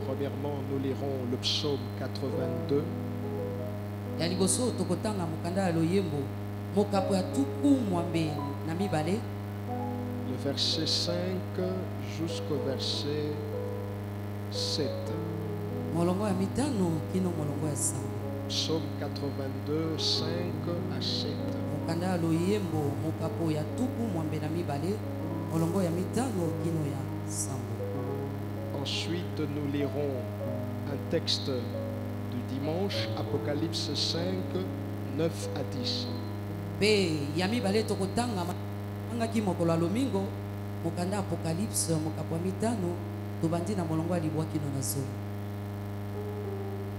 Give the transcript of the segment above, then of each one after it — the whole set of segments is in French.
Premièrement, nous lirons le psaume 82. Le verset 5 jusqu'au verset 7. Psaume 82, 5 à 7. Ensuite, nous lirons un texte du dimanche, Apocalypse 5, 9 à 10.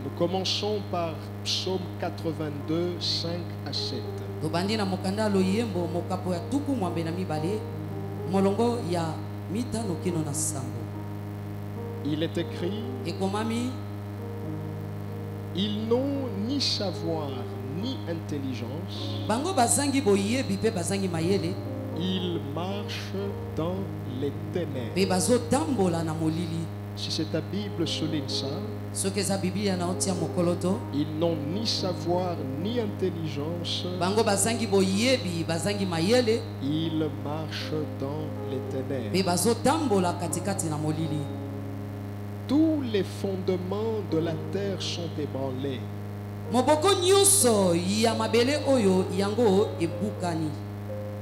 Nous commençons par Psaume 82, 5 à 7. Il est écrit: ils n'ont ni savoir ni intelligence. Ils marchent dans les ténèbres. Si c'est ta Bible souligne ça, ils n'ont ni savoir ni intelligence. Ils marchent dans les ténèbres. Tous les fondements de la terre sont ébranlés.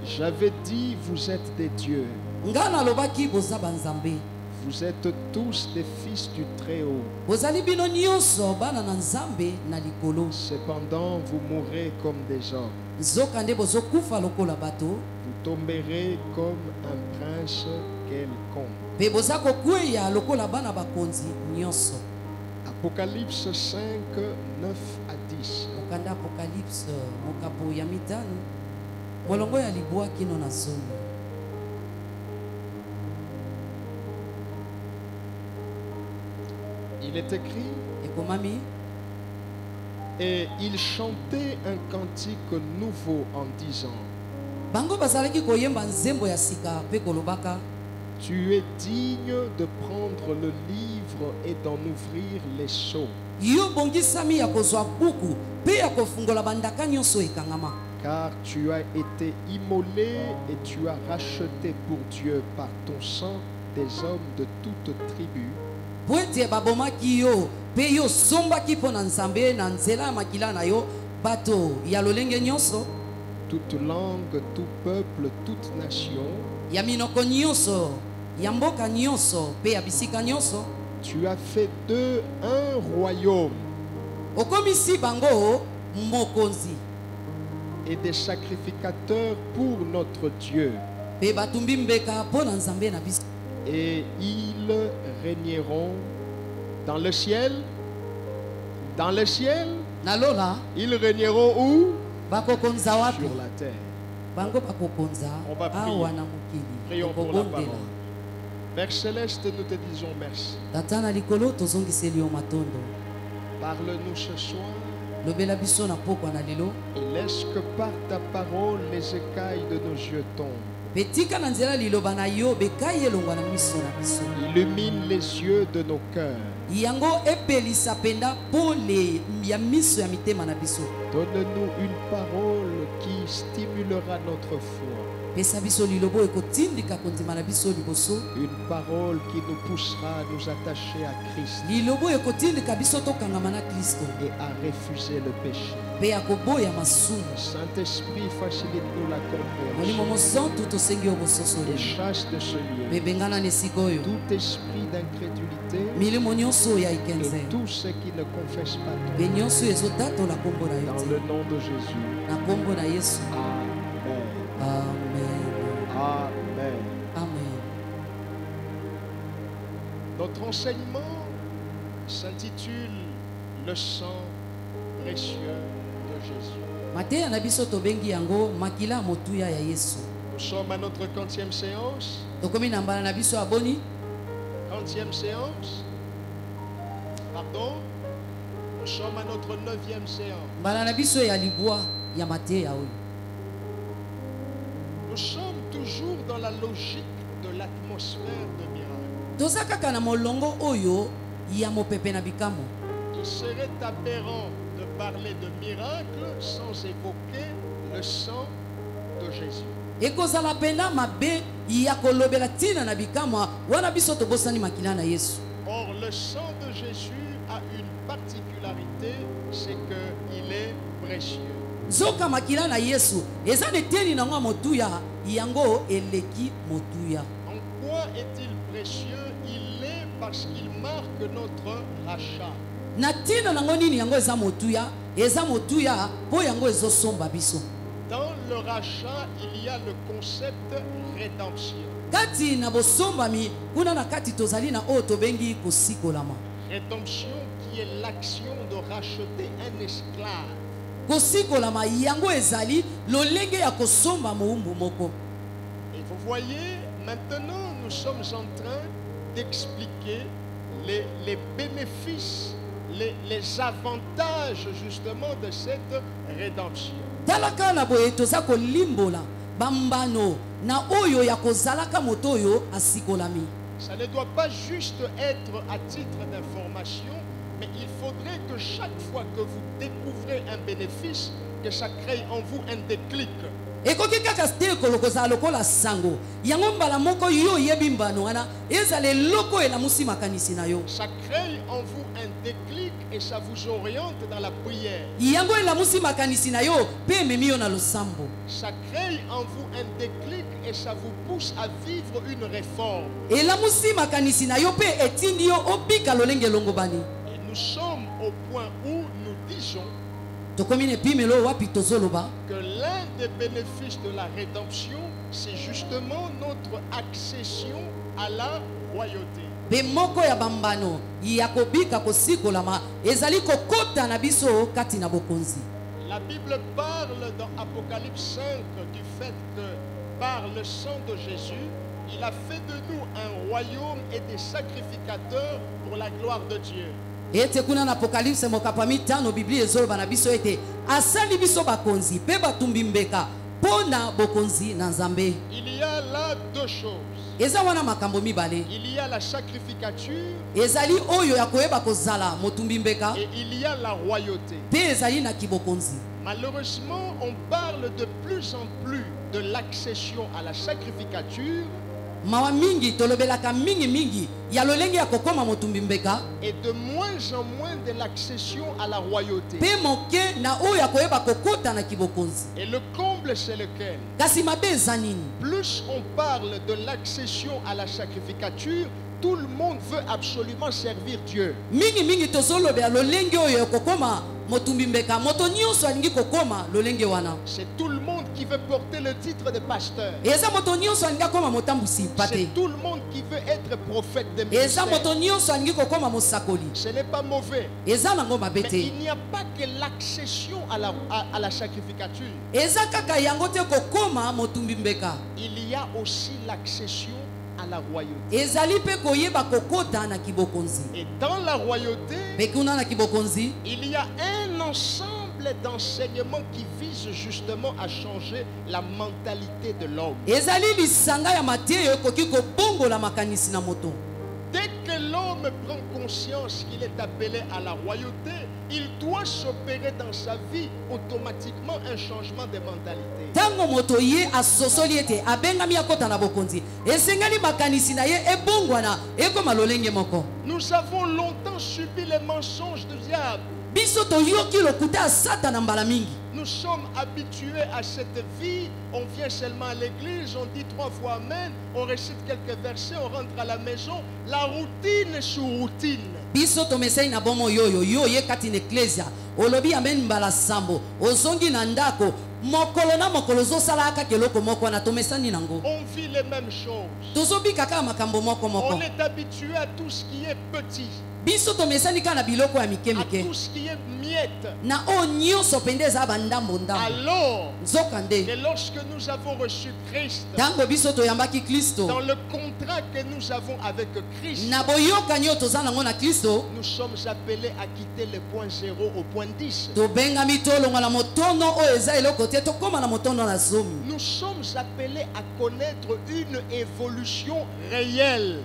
J'avais dit, vous êtes des dieux. Vous êtes tous des fils du Très-Haut. Cependant, vous mourrez comme des hommes. Vous tomberez comme un prince quelconque. Apocalypse 5, 9 à 10. Il est écrit: et il chantait un cantique nouveau en disant: tu es digne de prendre le livre et d'en ouvrir les sceaux. Car tu as été immolé et tu as racheté pour Dieu par ton sang des hommes de toute tribu, toute langue, tout peuple, toute nation. Tu as fait d'eux un royaume et des sacrificateurs pour notre Dieu. Et ils régneront dans le ciel. Dans le ciel. Ils régneront où? Sur la terre. On va prier. Prions pour la parole. Père Céleste, nous te disons merci. Parle-nous ce soir. Et laisse que par ta parole les écailles de nos yeux tombent. Illumine les yeux de nos cœurs. Donne-nous une parole qui stimulera notre foi. Une parole qui nous poussera à nous attacher à Christ et à refuser le péché. Saint-Esprit, facilite-nous la compréhension et chasse de ce lieu tout esprit d'incrédulité et tous ceux qui ne confessent pas ton nom. Dans le nom de Jésus. Amen. Amen. Amen. Notre enseignement s'intitule Le sang précieux de Jésus. Nous sommes à notre 40e séance. 40e séance. Pardon. Nous sommes à notre 9e séance. Nous sommes toujours dans la logique de l'atmosphère de miracle. Il serait aberrant de parler de miracles sans évoquer le sang de Jésus. Or, le sang de Jésus a une particularité, c'est qu'il est précieux. En quoi est-il précieux? Il est parce qu'il marque notre rachat. Dans le rachat, il y a le concept rédemption. Rédemption qui est l'action de racheter un esclave. Et vous voyez, maintenant nous sommes en train d'expliquer les bénéfices, les avantages justement de cette rédemption. Ça ne doit pas juste être à titre d'information, mais il faudrait que chaque fois que vous découvrez un bénéfice, que ça crée en vous un déclic. Ça crée en vous un déclic et ça vous oriente dans la prière. Ça crée en vous un déclic et ça vous pousse à vivre une réforme. Et nous sommes au point où nous disons que l'un des bénéfices de la rédemption, c'est justement notre accession à la royauté. La Bible parle dans Apocalypse 5 du fait que par le sang de Jésus, il a fait de nous un royaume et des sacrificateurs pour la gloire de Dieu. Il y a là deux choses. Il y a la sacrificature et il y a la royauté. Malheureusement, on parle de plus en plus de l'accession à la sacrificature et de moins en moins de l'accession à la royauté. Et le comble, c'est lequel? Plus on parle de l'accession à la sacrificature, tout le monde veut absolument servir Dieu. C'est tout le monde qui veut porter le titre de pasteur. C'est tout le monde qui veut être prophète de ministère. Ce n'est pas mauvais. Mais il n'y a pas que l'accession à la sacrificature. Il y a aussi l'accession à la royauté. Et dans la royauté, il y a un ensemble d'enseignements qui visent justement à changer la mentalité de l'homme. Dès que l'homme prend conscience qu'il est appelé à la royauté, il doit s'opérer dans sa vie automatiquement un changement de mentalité. Nous avons longtemps subi les mensonges du diable. Nous sommes habitués à cette vie. On vient seulement à l'église, on dit 3 fois Amen, on récite quelques versets, on rentre à la maison. La routine sur routine. On vit les mêmes choses. On est habitué à tout ce qui est petit. À tout ce qui est miette. Alors que lorsque nous avons reçu Christ, dans le contrat que nous avons avec Christ, nous sommes appelés à quitter le point 0 au point 10. Nous sommes appelés à connaître une évolution réelle.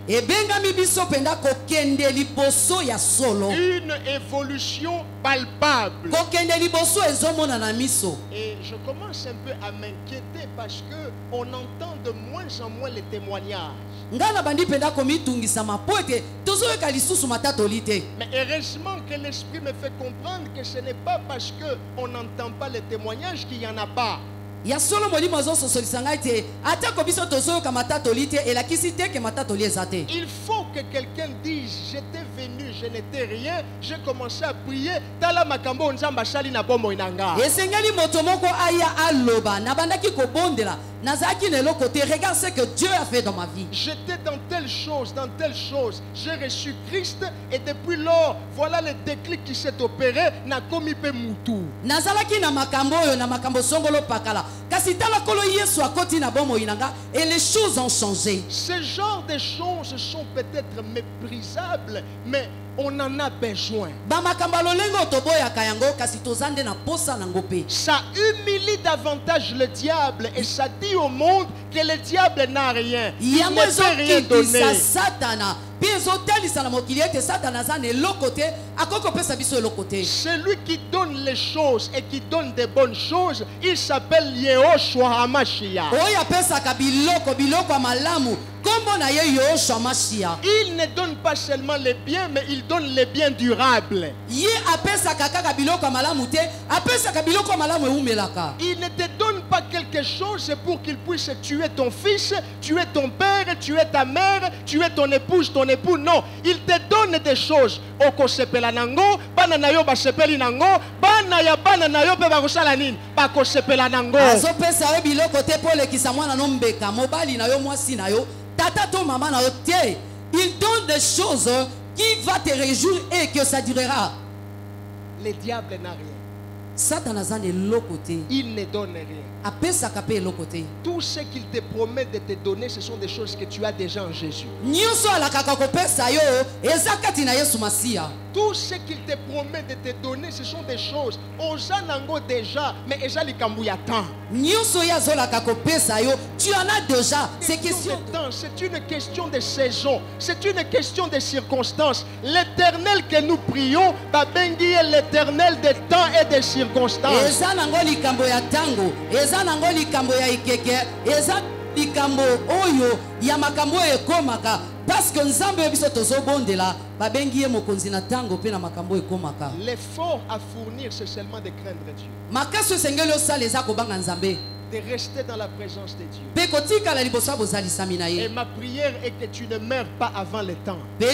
Une évolution palpable. Et je commence un peu à m'inquiéter parce que on entend de moins en moins les témoignages. Mais heureusement que l'Esprit me fait comprendre que ce n'est pas parce qu'on n'entend pas les témoignages qu'il n'y en a pas. Il faut que quelqu'un dise j'étais venu, je n'étais rien, j'ai commencé à prier. Regarde ce que Dieu a fait dans ma vie. J'étais dans telle chose, j'ai reçu Christ et depuis lors, voilà le déclic qui s'est opéré. Et les choses ont changé. Ce genre de choses sont peut-être méprisables, mais on en a besoin. Ça humilie davantage le diable et ça dit au monde que le diable n'a rien. Il ne peut rien donner. Celui qui donne les choses et qui donne des bonnes choses, il s'appelle Yehoshua HaMashiach. Il ne donne pas seulement les biens, mais il donne les biens durables. Il ne te donne pas quelque chose pour qu'il puisse tuer ton fils, tuer ton père, tuer ta mère, tuer ton épouse, ton époux. Non, il te donne des choses. Il donne des choses qui va te réjouir et que ça durera. Le diable n'a rien. Il ne donne rien. Tout ce qu'il te promet de te donner, ce sont des choses que tu as déjà en Jésus. Tout ce qu'il te promet de te donner, ce sont des choses. On s'en déjà, mais tu en as déjà. C'est une question de saison. C'est une question de circonstances. L'éternel que nous prions, est l'éternel des temps et des circonstances. Parce que l'effort à fournir, c'est seulement de craindre Dieu. De rester dans la présence de Dieu. Et ma prière est que tu ne meurs pas avant le temps. Oui.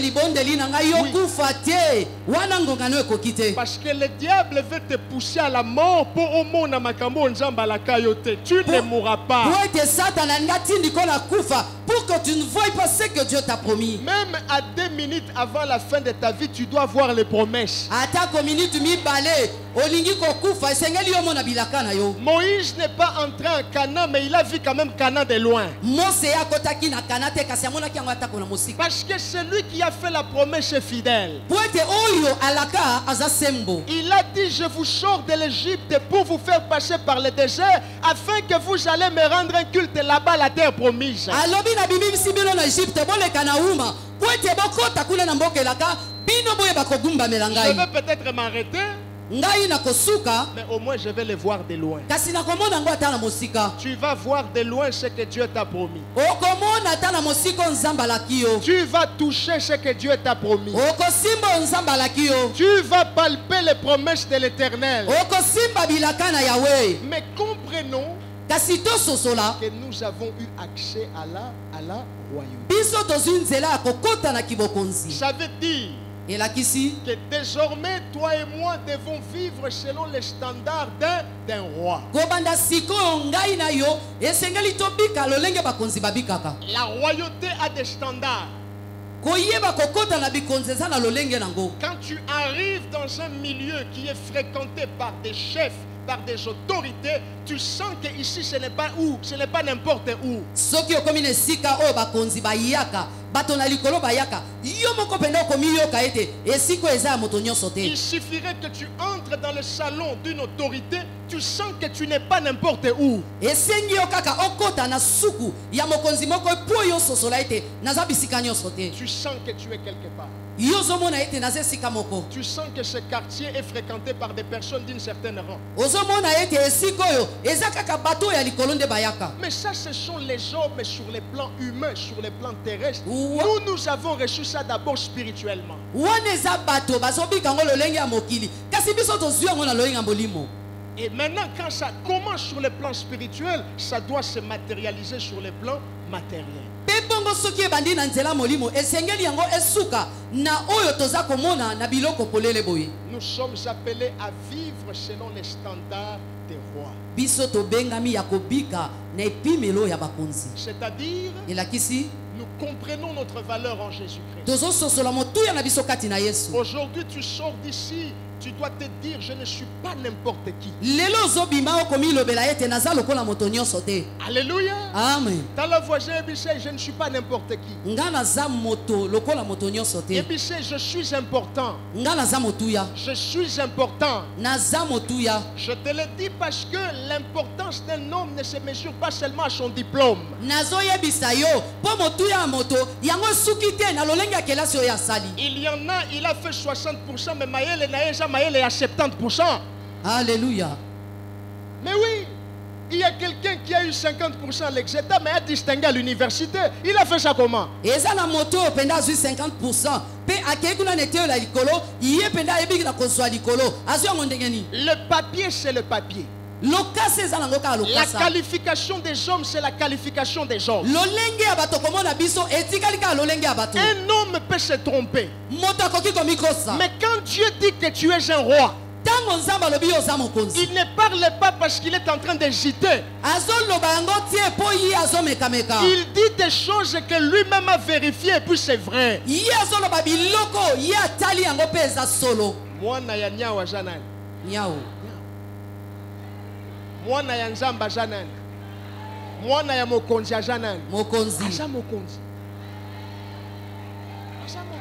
Parce que le diable veut te pousser à la mort pour au monde à makambo nzamba la kayote. Tu ne mourras pas. Pour que tu ne voies pas ce que Dieu t'a promis. Même à 2 minutes avant la fin de ta vie, tu dois voir les promesses. Moïse n'est pas entré en Canaan, mais il a vu quand même Canaan de loin. Parce que celui qui a fait la promesse est fidèle. Il a dit, je vous sors de l'Égypte pour vous faire passer par le désert, afin que vous allez me rendre un culte là-bas, la terre promise. Je vais peut-être m'arrêter, mais au moins je vais le voir de loin. Tu vas voir de loin ce que Dieu t'a promis. Tu vas toucher ce que Dieu t'a promis. Tu vas palper les promesses de l'Éternel. Mais comprenons que nous avons eu accès à la royauté. Ça veut dire que désormais toi et moi devons vivre selon les standards d'un roi. La royauté a des standards. Quand tu arrives dans un milieu qui est fréquenté par des chefs, par des autorités, tu sens que ici ce n'est pas où, ce n'est pas n'importe où. Il suffirait que tu entres dans le salon d'une autorité, tu sens que tu n'es pas n'importe où. Tu sens que tu es quelque part. Tu sens que ce quartier est fréquenté par des personnes d'une certaine rang. Mais ça, ce sont les hommes sur les plans humains, sur les plans terrestres. Nous avons reçu ça d'abord spirituellement. Et maintenant, quand ça commence sur le plan spirituel, ça doit se matérialiser sur le plan matériel. Nous sommes appelés à vivre selon les standards des rois. C'est-à-dire, nous comprenons notre valeur en Jésus-Christ. Aujourd'hui, tu sors d'ici, tu dois te dire, je ne suis pas n'importe qui. Alléluia. Amen. Dans le voisin, je ne suis pas n'importe qui. Et puis je suis important. Je suis important. Je te le dis parce que l'importance d'un homme ne se mesure pas seulement à son diplôme. Il y en a, il a fait 60%, mais Maël est à 70%. Alléluia. Mais oui, il y a quelqu'un qui a eu 50% à l'exéta, mais a distingué à l'université. Il a fait ça comment? Le papier, c'est le papier. La qualification des hommes, c'est la qualification des hommes. Un homme peut se tromper. Mais quand Dieu dit que tu es un roi, il ne parle pas parce qu'il est en train d'hésiter. Il dit des choses que lui-même a vérifiées et puis c'est vrai. Mwana ya nzamba janani. Mwana ya mokonzi ya janani. Mokonzi. Asa mokonzi. Asa mokonzi.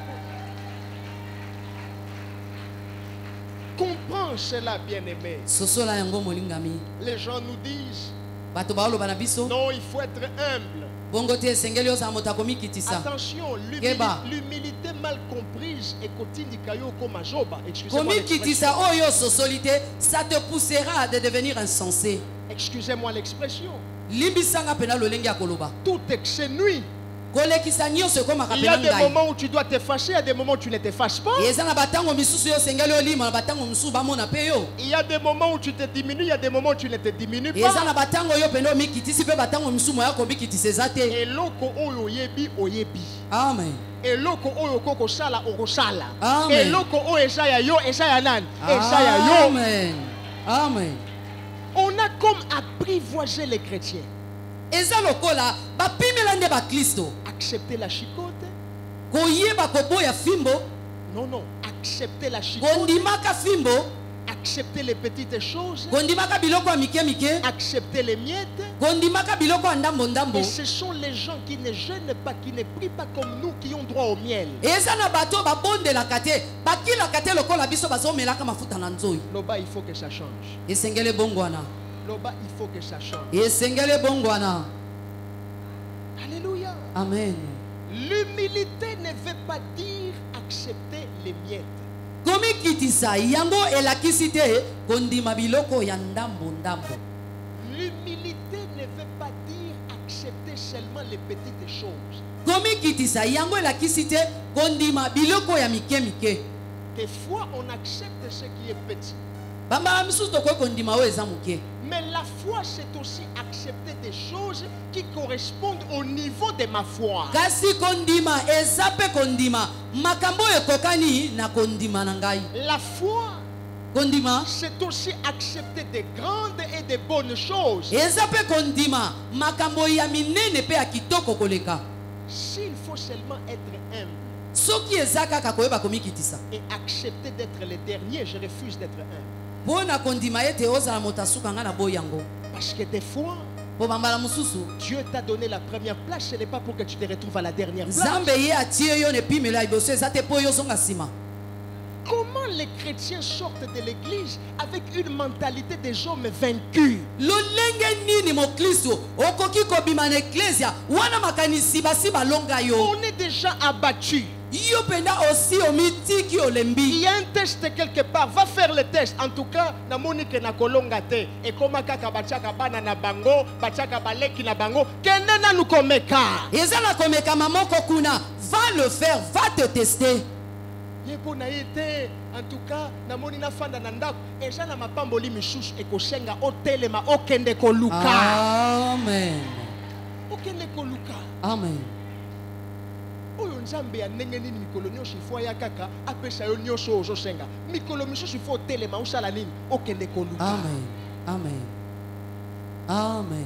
Comprends cela, bien-aimé. Les gens nous disent, non, il faut être humble. Attention, l'humilité mal comprise est excusez-moi ça te poussera à devenir insensé. Excusez-moi l'expression. Tout excès nuit. Il y a des moments où tu dois t'effacer, il y a des moments où tu ne t'effaces pas. Il y a des moments où tu te diminues, il y a des moments où tu ne te diminues pas. Amen. Amen. Amen. On a comme apprivoisé les chrétiens. Accepter la chicote. Non, non. Accepter la chicote. Accepter les petites choses. Accepter les miettes. Et ce sont les gens qui ne jeûnent pas, qui ne prient pas comme nous, qui ont droit au miel. Loba, il faut que ça change. Loba, il faut que ça change. Alléluia. Amen. L'humilité ne veut pas dire accepter les miettes. L'humilité ne veut pas dire accepter seulement les petites choses. Des fois, on accepte ce qui est petit. Mais la foi, c'est aussi accepter des choses qui correspondent au niveau de ma foi. La foi, c'est aussi accepter des grandes et des bonnes choses. S'il faut seulement être humble et accepter d'être le dernier, je refuse d'être humble. Parce que des fois, Dieu t'a donné la première place, ce n'est pas pour que tu te retrouves à la dernière place. Comment les chrétiens sortent de l'église avec une mentalité des hommes vaincus? On est déjà abattus. Il y a un test quelque part. Va faire le test. En tout cas, na monique na kolonga te. Et comme kaka bachaka bana na bango, bachaka baleki na bango. Kenena nous komeka. Ezala komeka maman kokuna. Va le faire, va te tester. En tout cas, na moni na fanda na ndako. Eja na mapamboli misusu ekoshenga otelema okende koluka. Amen. Okende koluka. Amen. Oyo nzambe ya ndenge nini mikolo nyonso ifo ya kaka apesa yo nyonso ozosenga. Mikolo misusu ifo otelema osala nini okende koluka. Amen. Amen. Amen.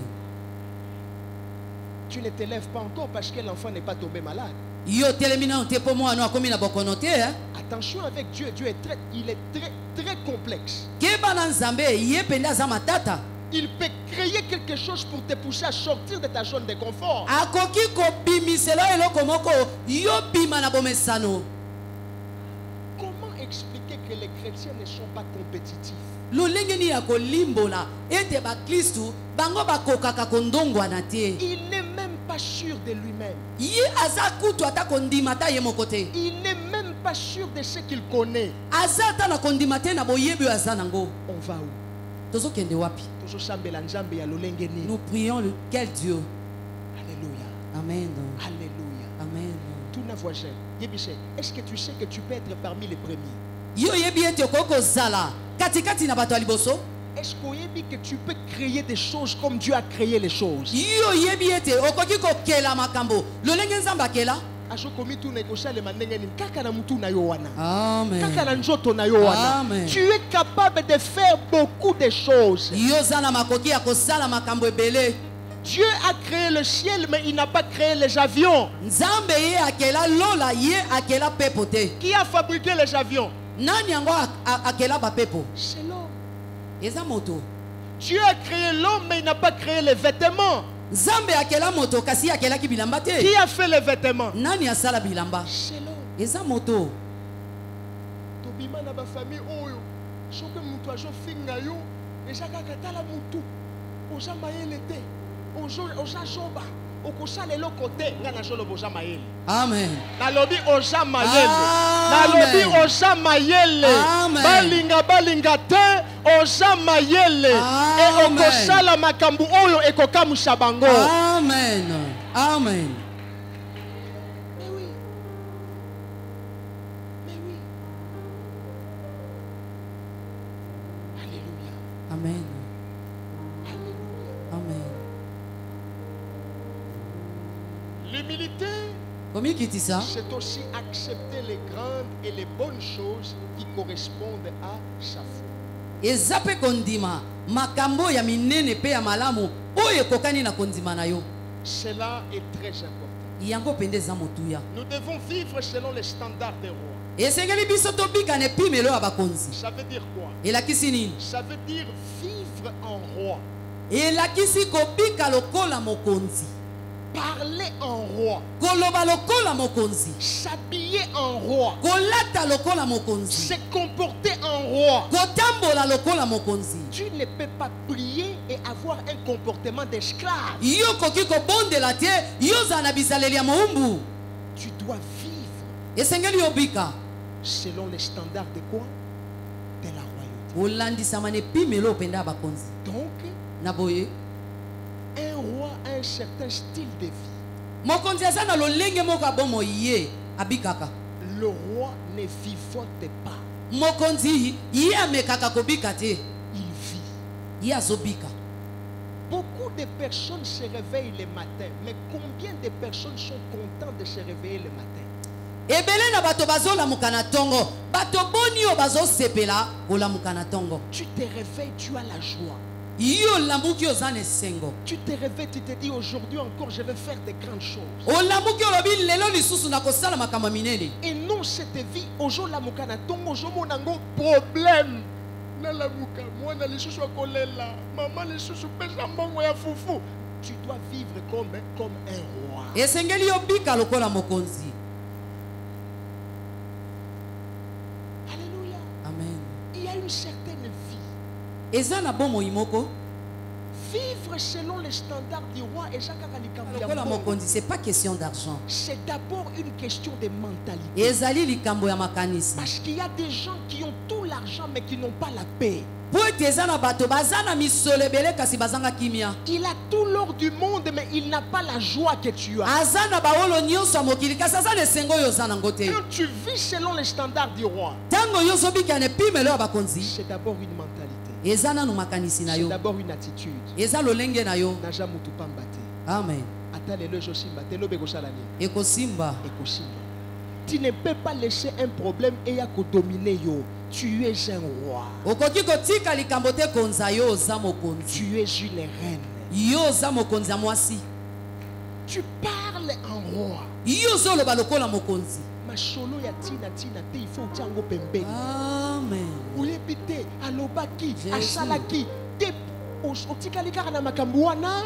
Tu ne te lèves pas encore parce que l'enfant n'est pas tombé malade. Attention avec Dieu, il est très complexe. Il peut créer quelque chose pour te pousser à sortir de ta zone de confort. Comment expliquer que les chrétiens ne sont pas compétitifs? Il n'est même pas sûr de lui-même. Il n'est même pas sûr de ce qu'il connaît. On va où? Nous prions quel Dieu? Alléluia. Amen. Alléluia. Amen. Tout n'a voisin. Est-ce que tu sais que tu peux être parmi les premiers? Est-ce que tu peux créer des choses comme Dieu a créé les choses? Amen. Tu es capable de faire beaucoup de choses. Dieu a créé le ciel, mais il n'a pas créé les avions. Qui a fabriqué les avions? C'est l'homme. Dieu a créé l'homme, mais il n'a pas créé les vêtements. Qui a fait les vêtements? C'est l'homme. Amen. Nalobi oza mayele. Nalobi oza mayele. Balinga balinga te oza mayele. E okosala makambu oyo ekokamusa bango. Amen. Amen. Mais oui. Mais oui. Alléluia. Amen. Alléluia. Amen. L'humilité, c'est aussi accepter les grandes et les bonnes choses qui correspondent à sa foi. Cela est très important. Nous devons vivre selon les standards des rois. Ça veut dire quoi? Ça veut dire vivre en roi. Parler en roi. S'habiller en roi. Se comporter en roi. Tu ne peux pas prier et avoir un comportement d'esclave. Tu dois vivre selon les standards de quoi? De la royauté. Donc, un roi a un certain style de vie. Le roi ne vivote pas. Il vit. Beaucoup de personnes se réveillent le matin, mais combien de personnes sont contentes de se réveiller le matin? Tu te réveilles, tu as la joie. Tu te réveilles, tu te dis aujourd'hui encore je vais faire de grandes choses. Et non cette vie, problème. Tu dois vivre comme un roi. Alléluia. une certaine vie. Vivre selon les standards du roi et c'est pas question d'argent. C'est d'abord une question de mentalité. Parce qu'il y a des gens qui ont tout l'argent mais qui n'ont pas la paix. Il a tout l'or du monde mais il n'a pas la joie que tu as. Quand tu vis selon les standards du roi, c'est d'abord une mentalité. C'est d'abord une attitude. Amen. Tu ne peux pas laisser un problème et à dominer yo. Tu es un roi. Tu es une reine. Tu parles en roi. Masholo ya tina tina te il faut tiango pembeni. Amen. Uyebite alobaki asalaki te otikali kaka na makambo wana.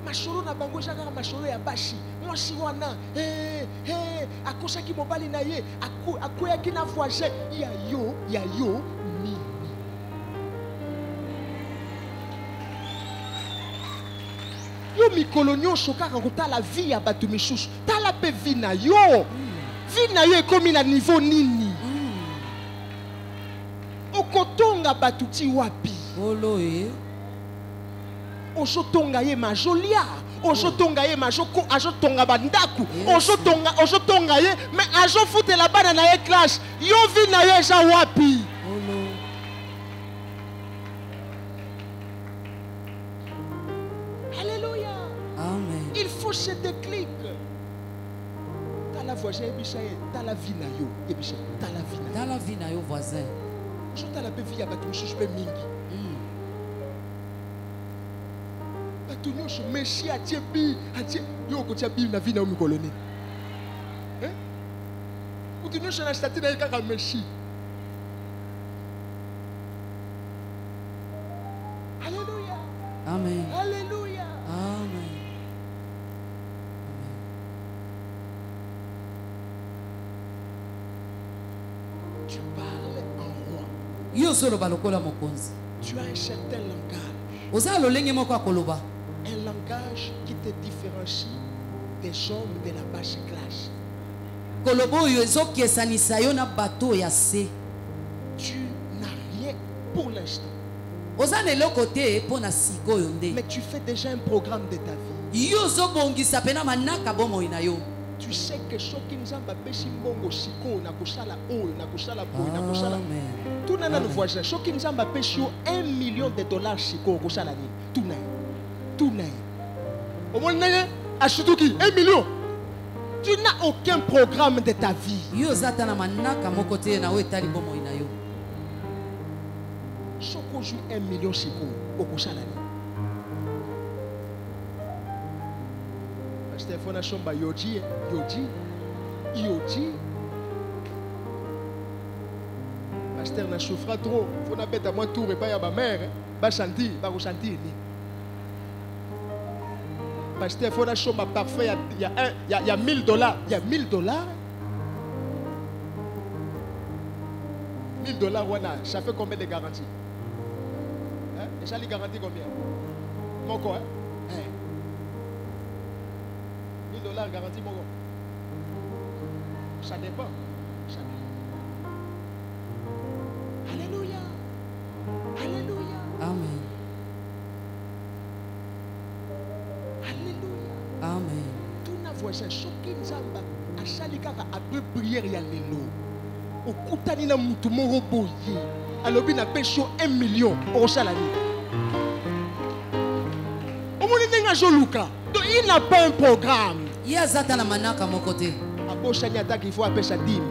Masholo na bango jaka masholo ya bashi. Mwasi wana akosaki mobali na ye akoyaki na voisin ya yo nini. Yo mikolo nyonso kaka kotala vie ya bato misusu tala pe vie na yo ekomi na niveau nini. Okotonga bato ti wapi ozotonga ye majolia ozotonga ye azotonga bandaku ozotonga ye mais azofutela bana na ye classe yo vie na ye eza wapi. Il faut ce déclic. T'as la voisin, t'as la vie na yo. T'as la vie na yo voisin. Je t'as la vie à bateau, je suis mingi. Bateau, je me à Tiebi, yo kotia bi na vie na yo colonie. Hein? Ou tu nous je na statue na kaka meshi. Alléluia. Amen. Alléluia. Amen. Tu parles en roi. Tu as un certain langage. Un langage qui te différencie des hommes de la basse classe. Tu n'as rien pour l'instant. Mais tu fais déjà un programme de ta vie. Tu sais que ce qui nous a baptisé mbongo siko na kusala oyo na kusala boy na kusala tout na nos voisins ce qui nous a baptisé $1 million siko kusala ni tout na au moins na ashutuki 1 million. Tu n'as aucun programme de ta vie. Soko joue 1 million siko kusala ni. Stéphane Chomba Yodi. Pasteur n'a souffra trop. Faut n'a bête à moi tour et pas à ma mère. Ba sentir, ba ressentir ni. Pasteur faut n'a Chomba parfait. Il y a $1000. Il y a $1000. $1000 ça fait combien de garanties? Hein? Et ça les garantit combien? Mon quoi? $1000 garantie mon gars. Ça dépend. Alléluia. Alléluia. Amen. Alléluia. Amen. Tout n'a voisin ce qui nous a à chalikaka à deux prières ya lelo. Au kutani na mutu moro boye. Alobi na pesho 1 million au salani. Au moni nenga joluka. Donc il n'a pas un programme. Il y a Zatana Manaka mon côté. À Bochani attaque, il faut appeler sa dîme.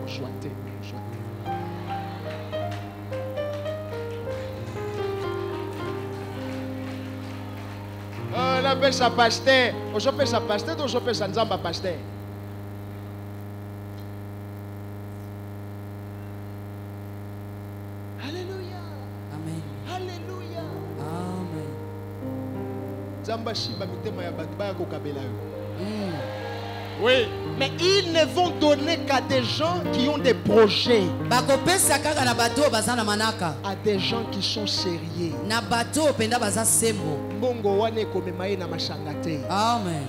Joité. On appelle ça pasteur. On appelle ça pasteur, on appelle ça nzamba pasteur. Alléluia. Amen. Alléluia. Amen. Zamba shiba mitema ya batu baya kokabela yo. Oui, mais ils ne vont donner qu'à des gens qui ont des projets. À des gens qui sont sérieux. Amen.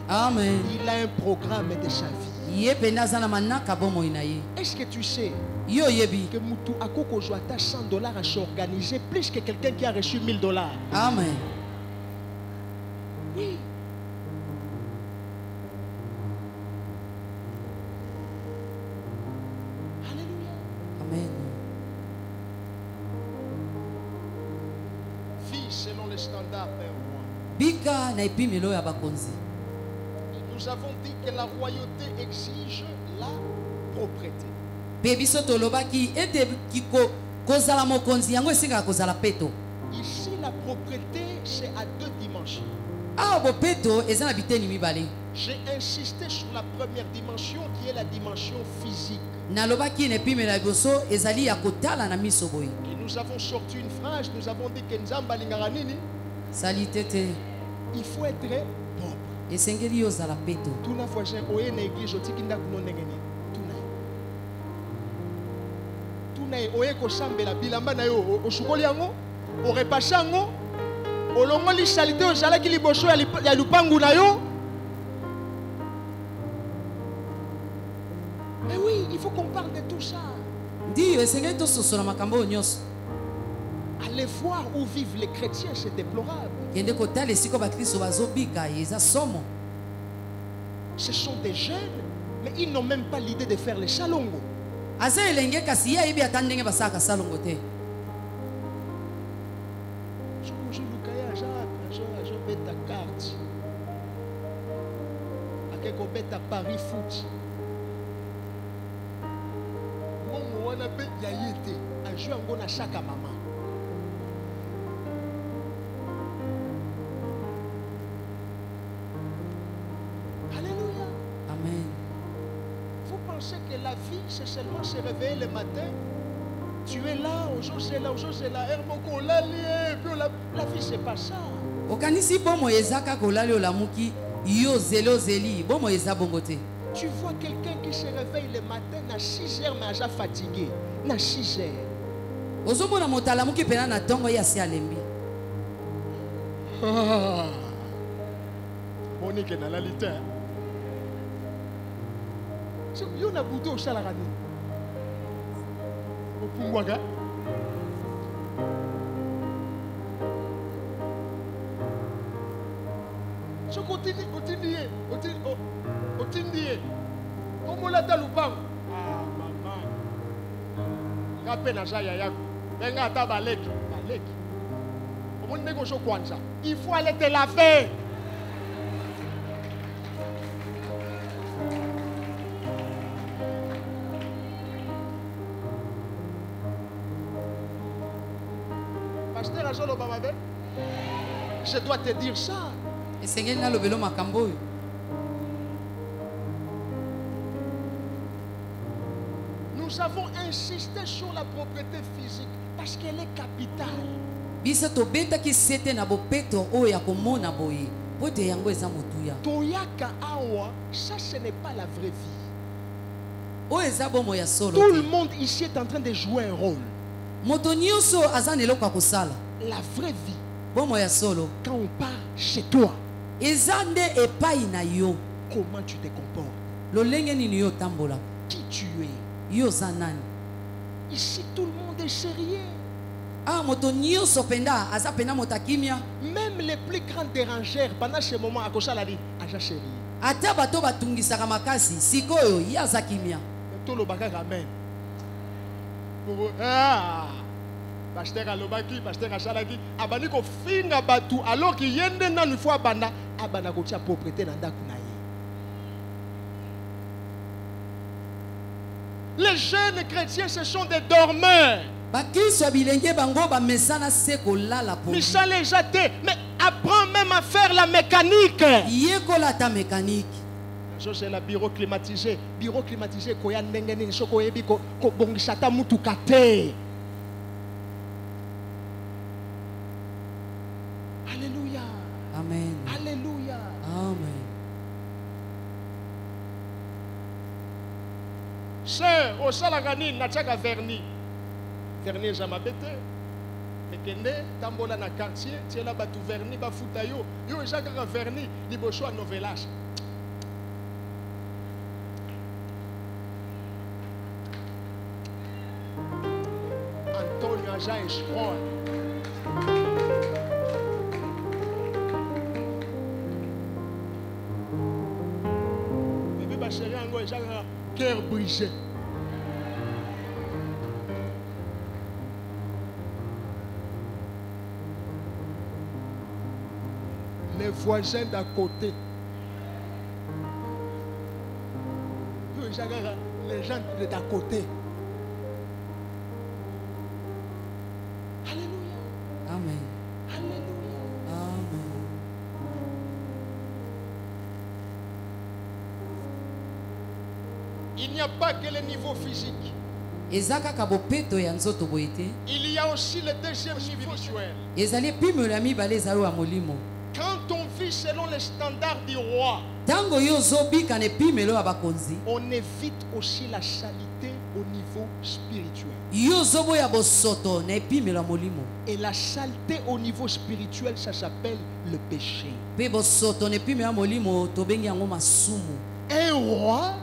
Amen. Il a un programme de sa vie. Est-ce que tu sais que Moutou Akoko Joata $100 à s'organiser plus que quelqu'un qui a reçu $1000? Amen. Oui. Alléluia. Amen. Vie selon les standards, Père roi. Bika na epimelo ya bakonzi. Nous avons dit que la royauté exige la propreté. Bebiso tolobaki ete kiko kozala mokonzi yango esinga kozala peto. Ici la propreté c'est à 2 dimensions. Ah bo peto ezana biteni mibale. J'ai insisté sur la première dimension qui est la dimension physique. Nalobaki ne pimela liboso ezali ya kotala na miso boye. Et nous avons sorti une phrase, nous avons dit que Nzamba lingaka nini? Salitete. Il faut être propre. Esengeli yozala peto. Tuna voisin oye na église otikinda kuno ndengeni. Tuna oye ko sambela bilamba na yo osukoli yango, orepasse yango, olongoli salite ozala ki liboso ya lupangu na yo. Mais oui, il faut qu'on parle de tout ça. Ndiyo esengeli tososola makambo nyonso. Allez voir où vivent les chrétiens, c'est déplorable. Ce sont des jeunes, mais ils n'ont même pas l'idée de faire les salongos. Paris foot. Que la vie c'est seulement se réveiller le matin, tu es là, aujourd'hui c'est là, aujourd'hui c'est là, la vie c'est pas ça. Tu vois quelqu'un qui se réveille le matin à 6 heures mais déjà fatigué, à 6 heures. Monique est dans la lité. Yo na buto au salarani. Au Pungwaga. Je continue. Comment la talupang? Ah, maman. Rappel na jaya yako. Benga ta baleki. Comment négocio kwanza? Il faut aller te laver. Je dois te dire ça. Nous avons insisté sur la propriété physique parce qu'elle est capitale. Toyaka awa, ça ce n'est pas la vraie vie. Tout le monde ici est en train de jouer un rôle. La vraie vie, quand on part chez toi, comment tu te comportes, qui tu es. Ici tout le monde est sérieux. Même les plus grands dérangeurs pendant ce moment à cause de la vie, aja chérie. Tout le bagage amen. Pasteur alobaki, pasteur achalaki, abani ko finga batu alors qu'il yende na une fois banda, abana ko tia propriété na ndaku na ye. Les jeunes chrétiens ce sont des dormeurs. Michel est jeté, mais apprends même à faire la mécanique. C'est la bureau climatisé. Bureau climatisé, koya ndengeni soko yebi ko bongishata mutu kate. Alléluia. Amen. Alléluia. Amen. Sœur, au salagani, natchaka verni. Verni jamais bête. Ekende, tambola na quartier, tiens là batu verni, ba futa yo. Yo ejaka verni, liboso a novelas. Antonio Aja Espoir. Bébé ba chéri ango ejaka cœur brisé. Les voisins d'à côté. Les gens de d'à côté. Alléluia. Amen. Alléluia. Amen. Il n'y a pas que le niveau physique. Ezaka kabopeto ya nzoto boite. Il y a aussi le deuxième spirituel. Ezali pimela mibale ezalo ya molimo. Quand on vit selon les standards du roi, Tango yo zobika ne pimelo ya bakonzi. on évite aussi la saleté au niveau spirituel. Yo zobo ya bosoto ne pimelo ya molimo. Et la saleté au niveau spirituel, ça s'appelle le péché. Pe bosoto ne pimelo ya molimo tobengi yango masumu. Un roi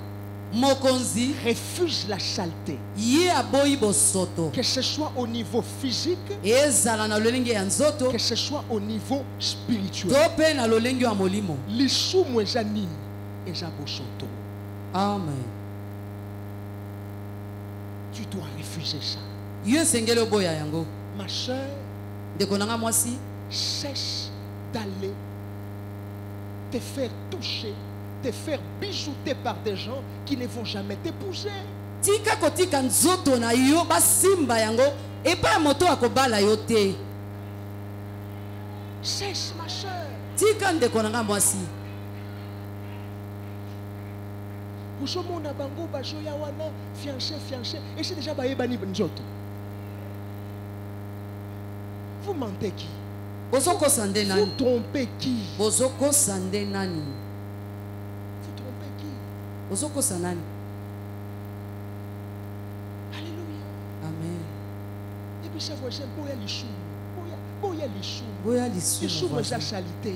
Mokonzi refuse la saleté. ye aboyi bosoto. Que ce soit au niveau physique, Ezala na lolenge ya nzoto que ce soit au niveau spirituel. to pe na lolenge ya molimo. Lisumu eza nini? Eza bosoto. Amen. Tu dois refuser ça. Yo sengele oboya yango. Ma soeur, Ndeko nanga mwasi, cesse d'aller te faire toucher, te faire bijouter par des gens qui ne vont jamais t'épouser. tika kotika nzoto na yo basimba yango epa moto akobala yo te. Cesse, ma soeur. Tika ndeko nanga mwasi. Uzomona bango bazoya wana fiancé et c'est déjà bayebani nzoto. Vous mentez qui? Bozoko sande Vous nani? trompez qui? Bozoko sande nani? Vous trompez qui? Bozoko sanani? Alléluia. Amen. Et puis ça voisin boya lisou. Boya lisou. Boya lisu. Lisou mais sa salité.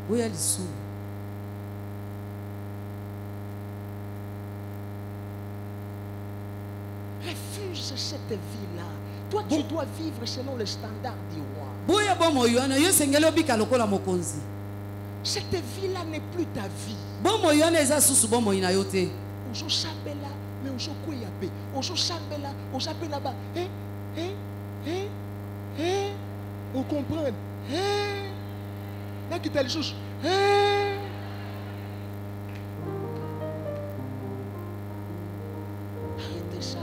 Boya lisu. Refuse cette vie-là. Toi, tu dois vivre selon les standards du roi. Boya bomo yoana yo sengele obika lokola mokonzi. Cette vie-là n'est plus ta vie. Bomo yoana eza susu bomo ina yo te. Ozo sambela, mais ozo kweya pe. Ozo sambela, ozo pe là-bas. Vous comprenez? Là qui t'a les choses. Arrêtez ça.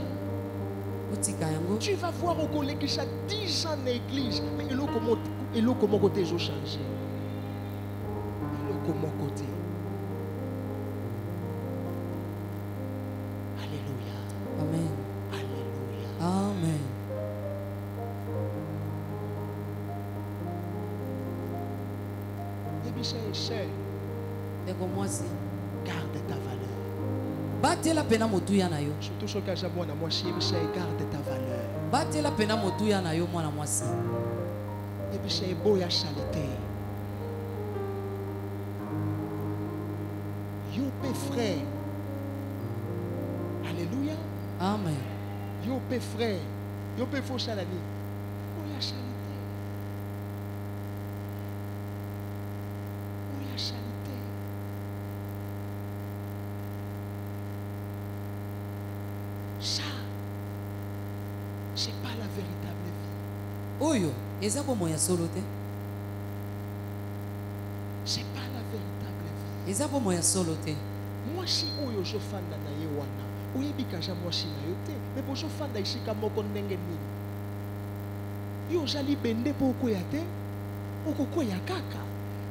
Otika yango. Tu vas voir au collègue qui ça 10 ans d'église. Mais il a comment côté ils ont changé. Il a comment côté. Alléluia. Amen. Alléluia. Amen. Et puis c'est Ndeko mwasi. garde ta valeur. Batela pena motuya na yo. Surtout ce que j'ai moi si c'est garde ta valeur. Batela pena motuya na yo mwana mwasi. Et puis c'est beau ya saleté. Yo pe frère. Alléluia. Amen. Yo pe frère. Yo pe faux salani. Oh ya saleté. Oh ya saleté. Ça, c'est pas la véritable vie. Oyo eza bomo ya solo te. C'est pas la véritable vie. Eza bomo ya solo te. Moi si oyo je fanda na ye wana. Oyebi kaja moi si na yo te. Mais pour je fanda ici ka moko ndenge nini. Yo jali bende po koya te. Oko koya kaka.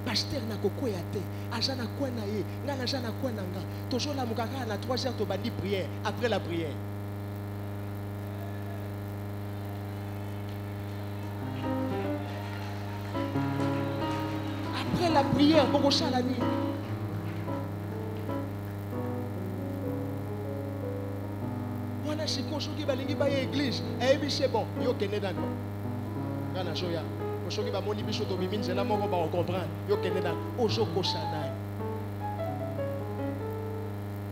Pasteur na kokoya te. Aja na kwa na ye. Nga na aja na kwa na nga. Tojo la mukaka na 3 heures to bandi prière. Après la prière. après la prière, beaucoup ça la nuit. Moi, je suis conscient que l'église, et c'est bon, yo kene dans Kana joya, conscient que moni biso to bimine, c'est là mon va comprendre. Yo kene dans ojo kosanai.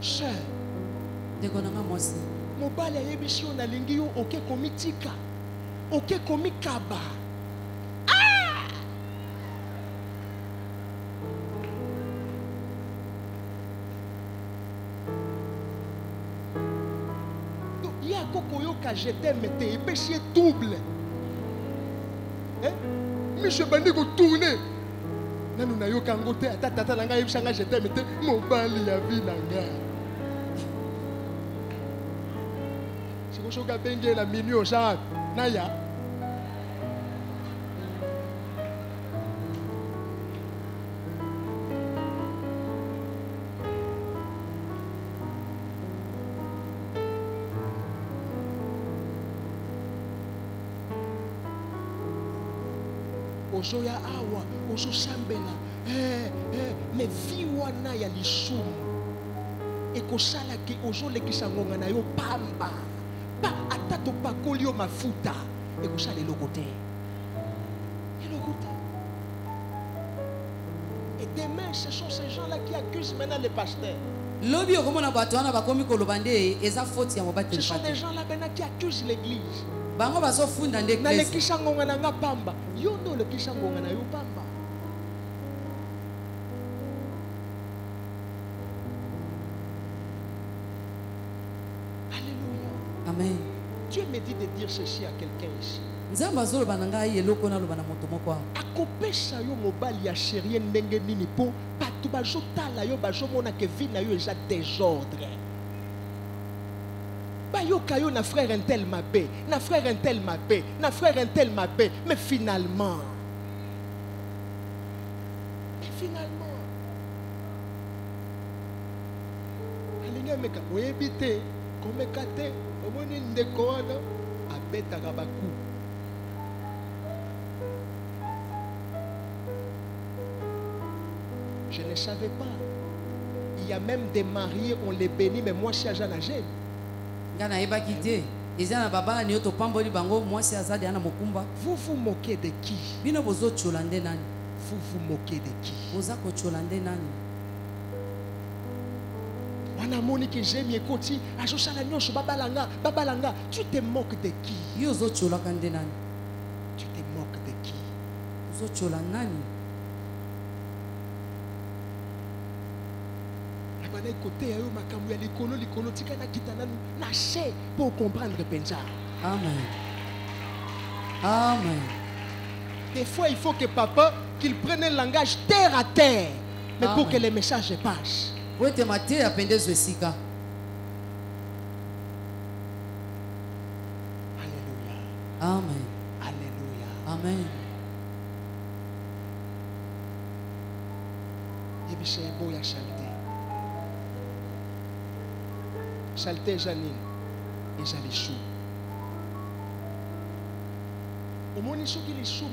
Sœur, de konanga mosi. Mobali ayebishi onalingi yo oke komitika. Oke komikaba. Je t'aime, et péché double. Monsieur Bandigo tourné. Nous n'avons qu'un côté. Tata Langa, je t'aime, mon bali a vu Nanga. Si vous avez la minute au genre, Naya. Ozoya awa, ozo sambela, me viwana ya lisumu. Eko sala ki ozo lekisa ngonga na yo pamba. Pa atato pakoli yo mafuta. Eko sala elokote. Elokote. Et demain, ce sont ces gens-là qui accusent maintenant les pasteurs. Ce sont des gens là maintenant qui accusent l'église. Bango bazofunda ndekezi. Na lekisha ngonga na nga pamba. Yo ndo lekisha ngonga na yo pamba. Alléluia. Amen. Dieu me dit de dire ceci à quelqu'un ici. Nzamba zolo bananga yeloko na lobana moto moko. Akopesa yo mobali ya chérie ndenge nini po patu bazotala yo bazomona ke vie na yo eza désordre. Yokayo na frère un tel mabé, na frère un tel mabé, na frère un tel mabé, mais finalement, alinga meka oyebite komekate omoni ndeko wana abetaka baku. Je ne savais pas. Il y a même des mariés, on les bénit, mais moi je suis à Janagène. Vous vous moquez de qui? Vous vous moquez de qui? Tu te moques de qui? Tu te moques de qui? Pour comprendre Penza. Amen. Amen. Des fois, il faut que papa qu'il prenne un langage terre à terre, mais Amen. Pour que les messages passent. Alléluia. Amen. Alléluia. Amen. Saleté Janine et Jalissou. Au moins, il y a des choses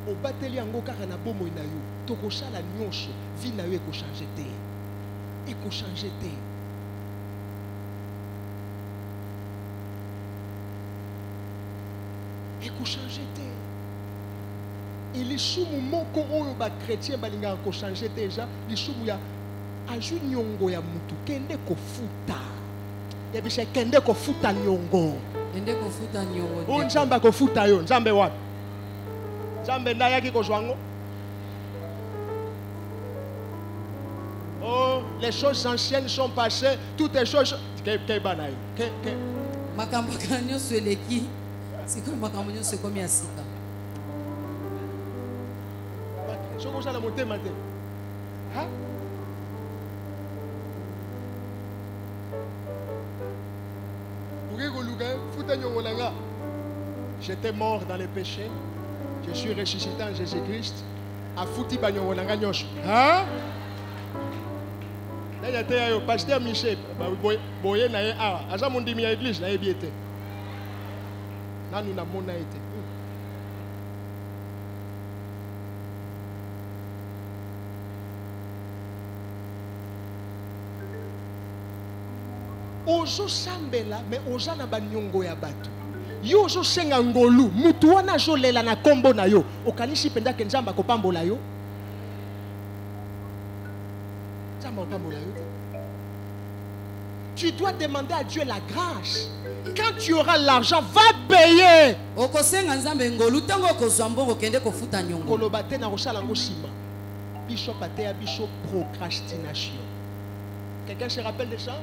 au bateli en goka na bomo na yo. Toko sala nyonso, vie na yo eko changer te. Eko changer te. Eko changer te. Et les sumu moko oyo ba chrétien balinga ko changer déjà, les sumu ya aju nyongo ya mutu kende ko futa. Ya bisha kende ko futa nyongo. Kende ko futa nyongo. O nzamba ko futa yo, nzambe wapi? Nzambe ndaya ki ko zwango. Oh, les choses anciennes sont passées, toutes les choses ke banayi. Ke makambo kanyo sweleki. C'est comme makambo nyo se komi asika. Soko sala motema te. Ha? J'étais mort dans les péchés. Je suis ressuscité en Jésus-Christ. A fouti banyo nanga nyosho. Hein? Là te yo pasteur Michel, boye na ye a, aza mondimi ya église na yebiete. Nanu na mona été. ozo sambela mais oza na banyongo ya bato. Yo ozo senga ngolu mutu wana azolela na kombo na yo okanisi penda ke nzamba kopambola yo. Nzamba kopambola yo. Tu dois demander à Dieu la grâce. Quand tu auras l'argent, va payer. Okosenga nzambe ngolu tango okozwa mbongo kende kofuta nyongo. Kolobate na kosala ngo sima. Bishop atea bishop procrastination. Quelqu'un se rappelle de ça?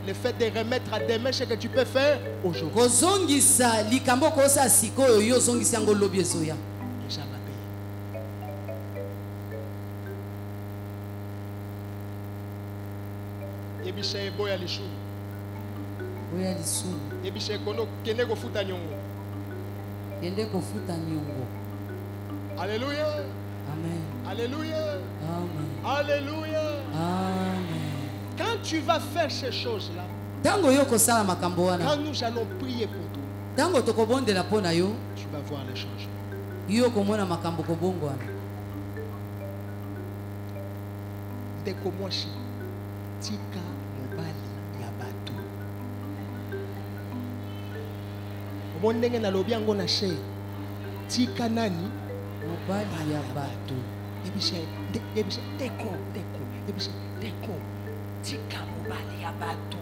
Le fait de remettre à demain ce que tu peux faire aujourd'hui. Kozongisa likambo kosa sikoyo yo zongisa ngo lobi ezoya. Et ça va payer. Yebisa eboya lishu. Oya lisu. Yebisa kono kende kofuta nyongo. Kende kofuta nyongo. Alléluia. Amen. Alléluia. Amen. Alléluia. Amen. Quand tu vas faire ces choses-là, tango yo kosala makambo wana. quand nous allons prier pour toi, tango tokobondela pona yo, tu vas voir les changements. Yo komona makambo kobongo wana. Ndeko mwasi tika mobali ya bato. Omo ndenge nalobi yango na she. Tika nani? Mobali ya bato. Yebisa deko. Yebisa deko. Tika mobali ya bato.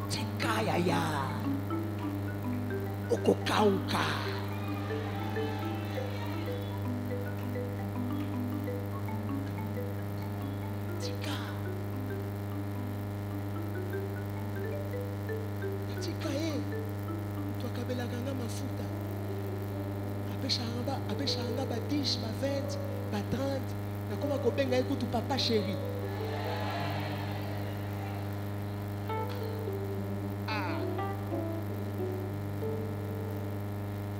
Tika yaya. Okokauka. Apeshanga ba 10, ba 20, ba 30. Na koma kobenga ekutu papa chéri.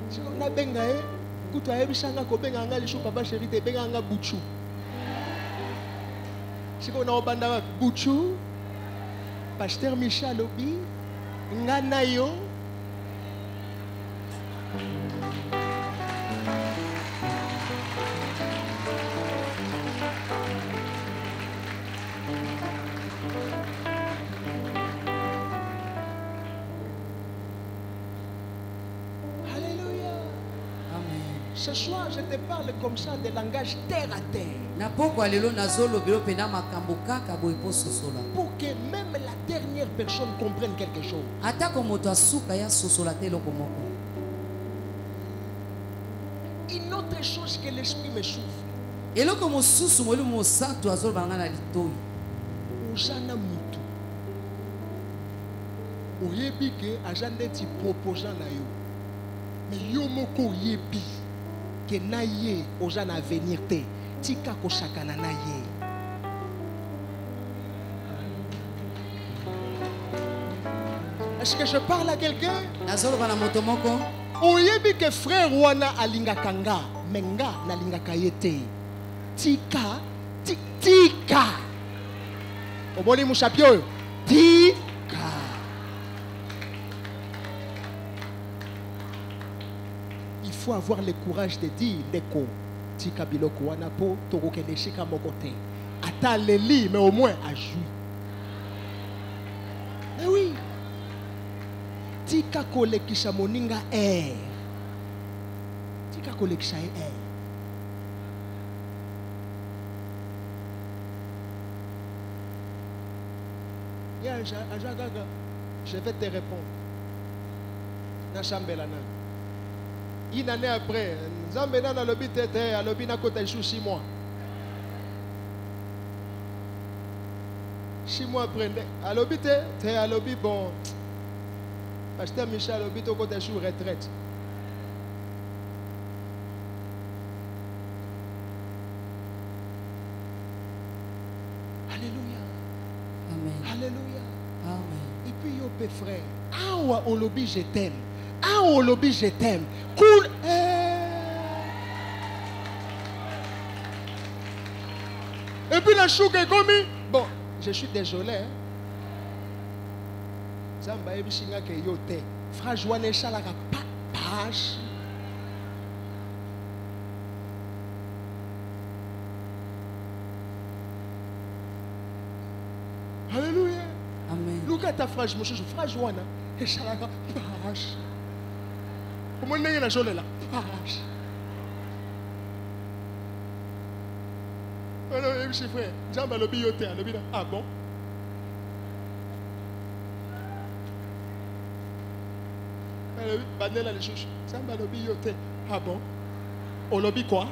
Siko na benga kutu ayebisanga kobenga nga lisho papa chéri te benga nga buchu. Siko na obanda buchu. Pasteur Michel Obi nga na yo. Ce soir, je te parle comme ça de langage terre à terre. Pour que même la dernière personne comprenne quelque chose. Une autre chose que l'esprit me souffle. Osana mutu. Oyebi ke ajande ti proposant na yo. Mais yo moko yebi. Que naye aux gens à venir te tika ko sakana naye. Est-ce que je parle à quelqu'un? Oyebi que frère wana alinga kanga menga na linga kayete tika tika oboli musapio tika. Il faut avoir le courage de dire Ndeko tika biloko wana po tokokende shika moko te ata leli mais au moins ajui. Mais oui, tika kolekisha moninga tika kolekisha je vais te répondre na chambela na. Une année après, Nzambe na lobi tete alobi na kota 6 mois. 6 mois après, alobi te alobi bon. Pasteur Michel alobi to kota sous retraite. Alléluia. Amen. Alléluia. Amen. Et puis yo pe frère, awa on lobi je t'aime. Ah, on lobby, je t'aime. Cool. Et puis le chou qui est commis. Bon, je suis désolé. Zamba ebishinga ke yote. Frère Joanne Chalaka page. Alléluia. Amen. soka ta frage mosusu frage wana esalaka page omoni ndenge nazolela page wana oyebisi frère nzambe alobi yo te alobi na ah bon alobi bandela lisusu nzambe alobi yo te ah bon olobi quoi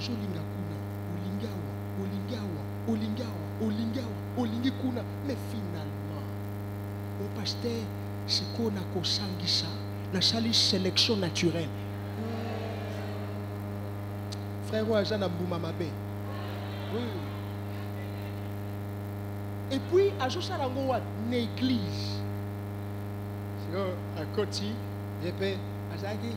olinga kuna olingi kuna mais finalement mon pasteur siko na kosangisa na sali sélection naturelle frère oyo na mbuma mabe oui. Et puis azosala yango wa na église siko akoti yepe azaki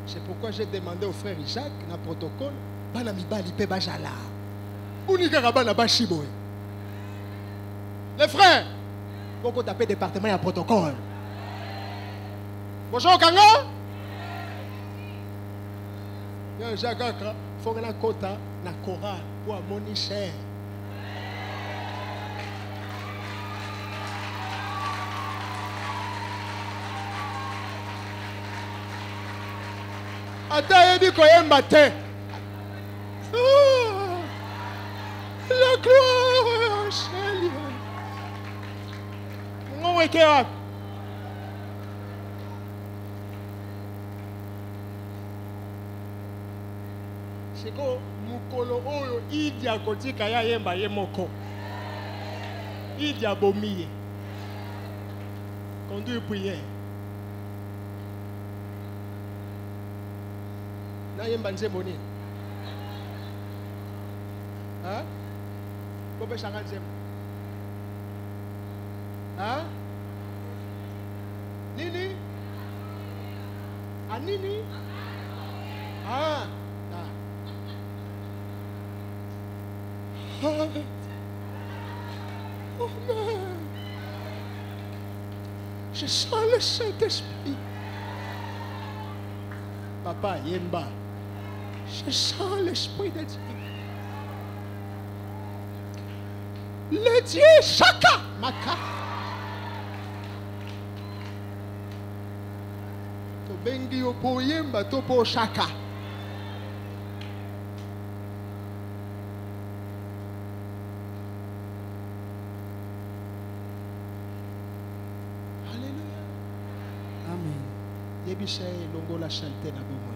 c'est pourquoi j'ai demandé au frère Isaac dans le protocole bana mibali pe bajala unika bana bashiboy les frères pourquoi taper département et protocole bonjour kanga ya Jacques faut que na kota na chorale pour amoni cher ata yebi koyemba te la gloire au Seigneur ngoweke wapi siko mukolo oyo idi akotika ya yemba ye moko idi abomiye conduire prière na yemba nzembo nini hein bobe shanga nzembo hein nini anini ah oh man je sens le Saint-Esprit papa yemba je sens l'Esprit de Dieu. Le Dieu Shaka Maka. To bengi opo yemba to po Shaka. Alléluia. Amen. Yebisha longola chalte na bomo.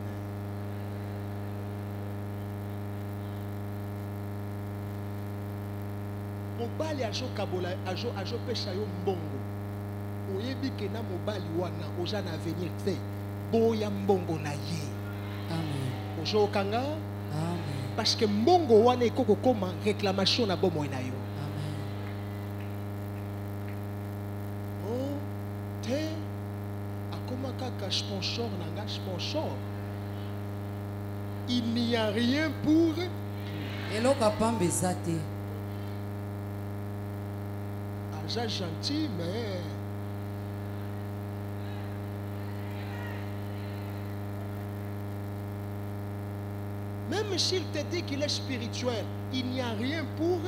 Mobali azokabola azopesa yo mbongo oyebi ke na mobali wana oza na avenir te boya mbongo na ye amen ozokanga amen parce que mbongo wana ekoko koma réclamation na bomoi na yo amen oh te akoma kaka sponsor nanga sponsor il n'y a rien pour eloko pamba eza te c'est gentil, mais même s'il te dit qu'il est spirituel, il n'y a rien pour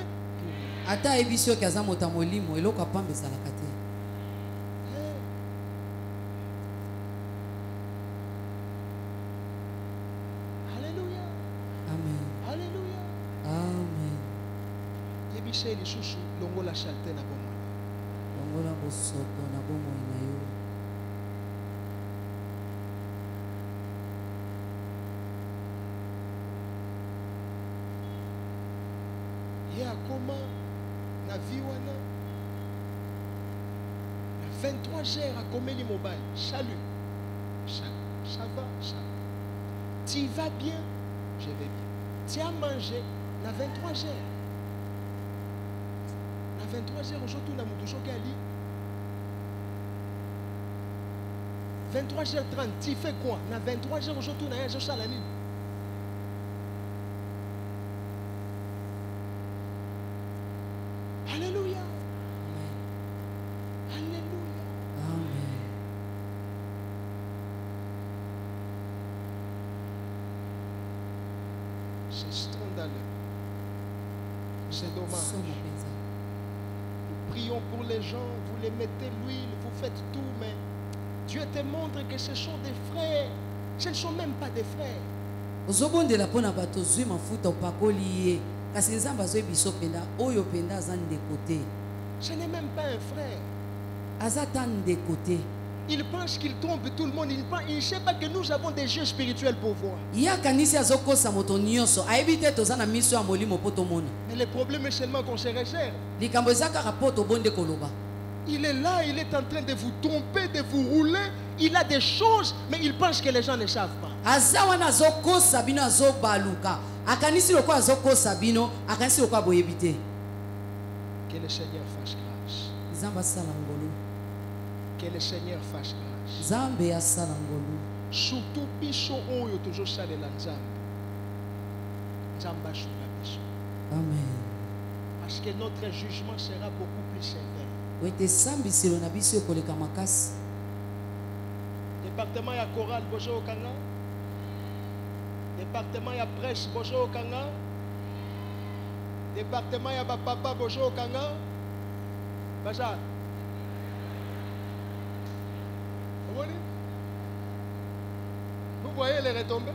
ata ebisio kaza mota molimo eloko pamba ezalaka te Alléluia amen Alléluia amen yebisa lisusu longola chalte na bomo longola bosoto na bomoi na yo ye akoma na vie wana na 23 heures akomeli mobile salut ça va ça tu vas bien je vais bien tu as mangé na 23 heures na 23 heures aujourd'hui na mutu soki ali 23h30 tu fais quoi na 23 heures aujourd'hui na ye azosala nini C'est scandaleux. C'est dommage. Nous prions pour les gens, vous les mettez l'huile, vous faites tout, mais Dieu te montre que ce sont des frères. Ce ne sont même pas des frères. Ce n'est même pas un frère. Il pense qu'il trompe tout le monde. Il ne sait pas que nous avons des yeux spirituels pour voir. Mais le problème est seulement qu'on se réserve. Il est là, il est en train de vous tromper, de vous rouler. Il a des choses, mais il pense que les gens ne savent pas. Que le Seigneur fasse grâce. Que le Seigneur fasse grâce. Surtout biso oyo toujours salela nzambe. Nzamba shuka biso. Amen. Parce que notre jugement sera beaucoup plus sévère. Département ya chorale bojo okanga. Département ya presse bojo okanga. Département ya papa bojo okanga. Baza. Vous voyez les retombées?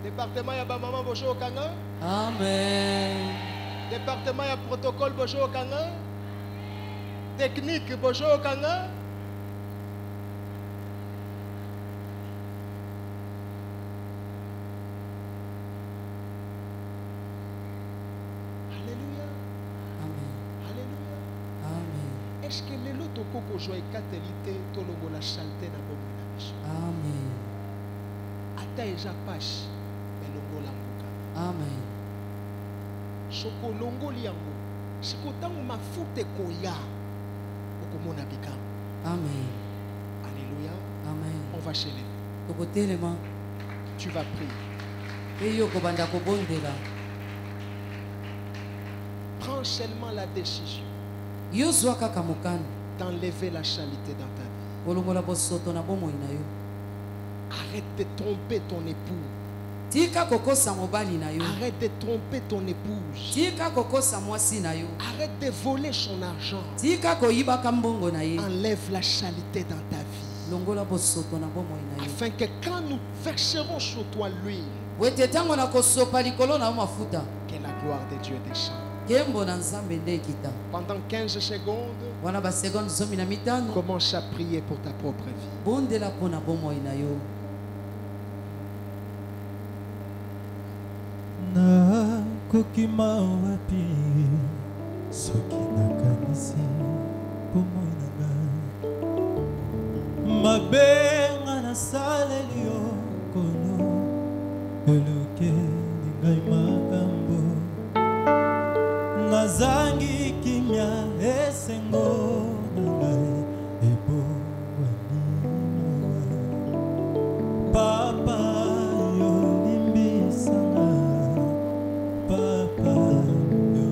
Département ya maman bojo okanga. Amen. Département ya protocole bojo okanga. Technique bojo okanga. Alléluia. Amen. Alléluia. Amen. Est-ce que les lots koko joie katélité tolongo la saleté na bomi na biso? Amen. Ata eza passe elongo la mboka. Amen. Soko longo liango. Siko tango mafute koya okomona bikambo. Amen. Alléluia. Amen. On va chez les. Tu vas prier. Prends seulement la décision d'enlever la saleté dans ta vie. Arrête de tromper ton époux. Arrête de tromper ton épouse. Arrête de voler son argent. Enlève la saleté dans ta vie. Afin que quand nous verserons sur toi l'huile, que la gloire de Dieu descende. Pendant 15 secondes, commence à prier pour ta propre vie. Na kokima wapi soki nakanisi pomoinanga mabenga nasaleli yo kono elokeli ngai makambo nazangi kimia esengo na ngai ebongwani papa yo limbisanga papa yo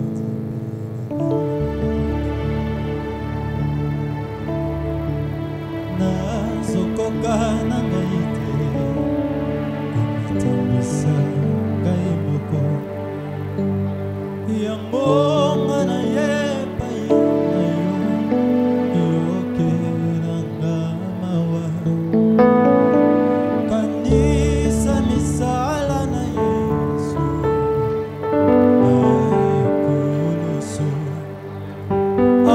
nazokoka na ngai te komitambisa ngai moko yango nga na yepai na yo yokelanga mawa kanisa misala na Yesu na ekoloso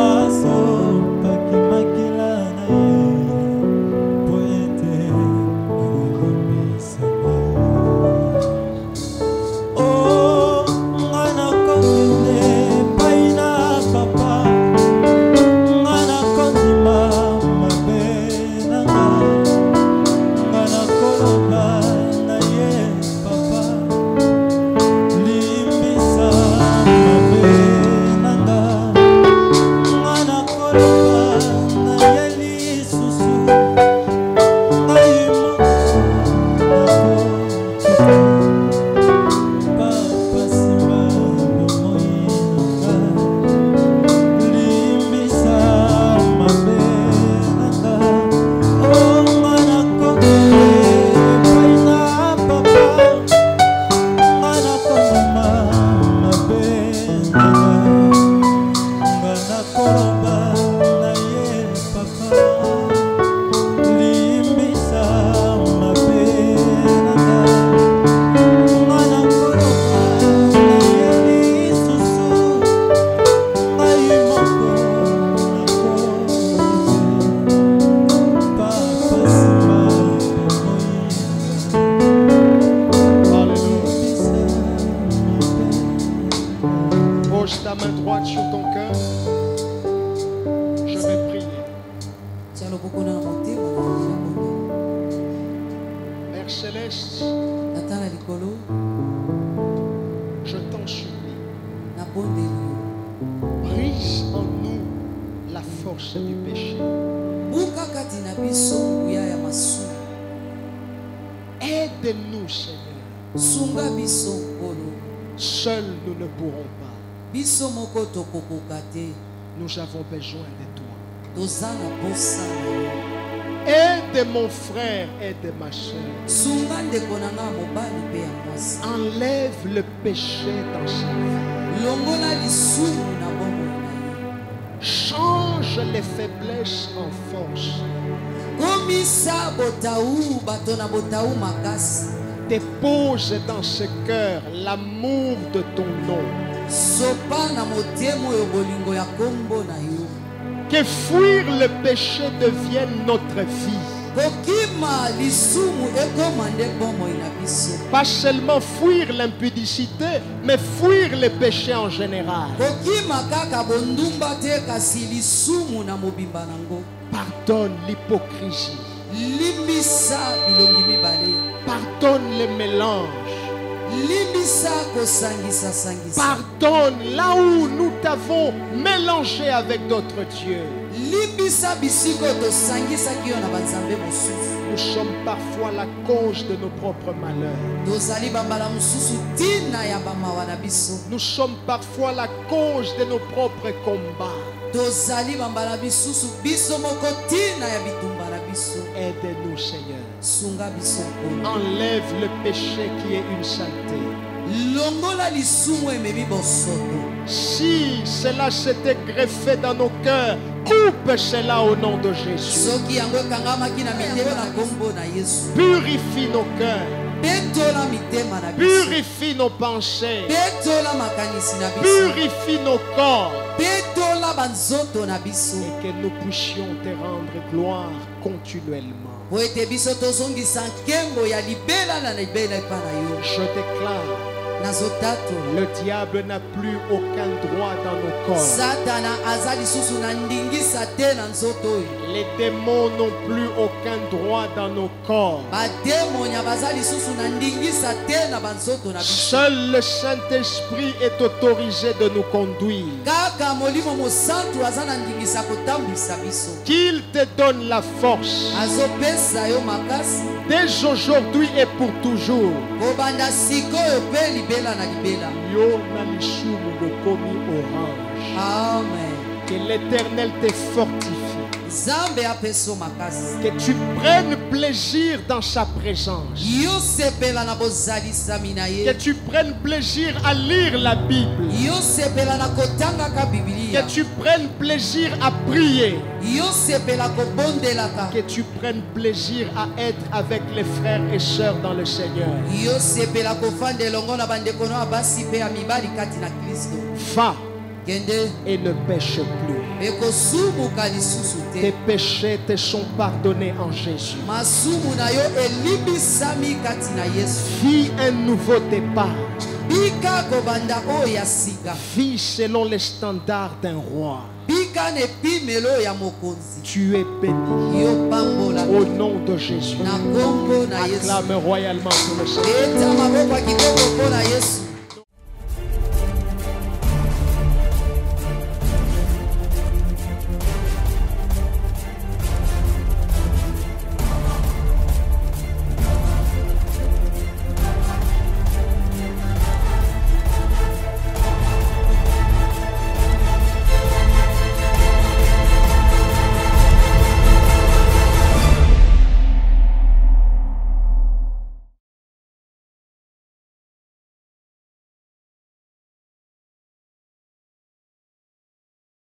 asopaki makila na ye po ete elimbisama papa force du péché. Aide-nous, Seigneur. Seuls nous ne pourrons pas. Nous avons besoin de toi. Aide mon frère, aide ma soeur. Enlève le péché dans sa vie. Change les faiblesses en force. Dépose dans ce cœur l'amour de ton nom. Que fuir le péché devienne notre vie. Pas seulement fuir l'impudicité, mais fuir les péchés en général. Pardonne l'hypocrisie. Pardonne les mélanges. Pardonne là où nous t'avons mélangé avec d'autres dieux. Nous sommes parfois la cause de nos propres malheurs. Nous sommes parfois la cause de nos propres combats. Aide-nous, Seigneur. Enlève le péché qui est une saleté. Si cela s'était greffé dans nos cœurs, coupe cela au nom de Jésus. Purifie nos cœurs. Purifie nos pensées. Purifie nos corps. Et que nous puissions te rendre gloire continuellement. Je déclare, le diable n'a plus aucun droit dans nos corps. Les démons n'ont plus aucun droit dans nos corps. Seul le Saint-Esprit est autorisé de nous conduire. Qu'il te donne la force dès aujourd'hui et pour toujours. Amen. Que l'Éternel te fortifie. Que tu prennes plaisir dans sa présence. Que tu prennes plaisir à lire la Bible. Que tu prennes plaisir à prier. Que tu prennes plaisir à être avec les frères et sœurs dans le Seigneur. Va et ne pêche plus. Tes péchés te sont pardonnés en Jésus. Vis un nouveau départ. Vis selon les standards d'un roi. Tu es béni au nom de Jésus. Acclame royalement pour le Seigneur.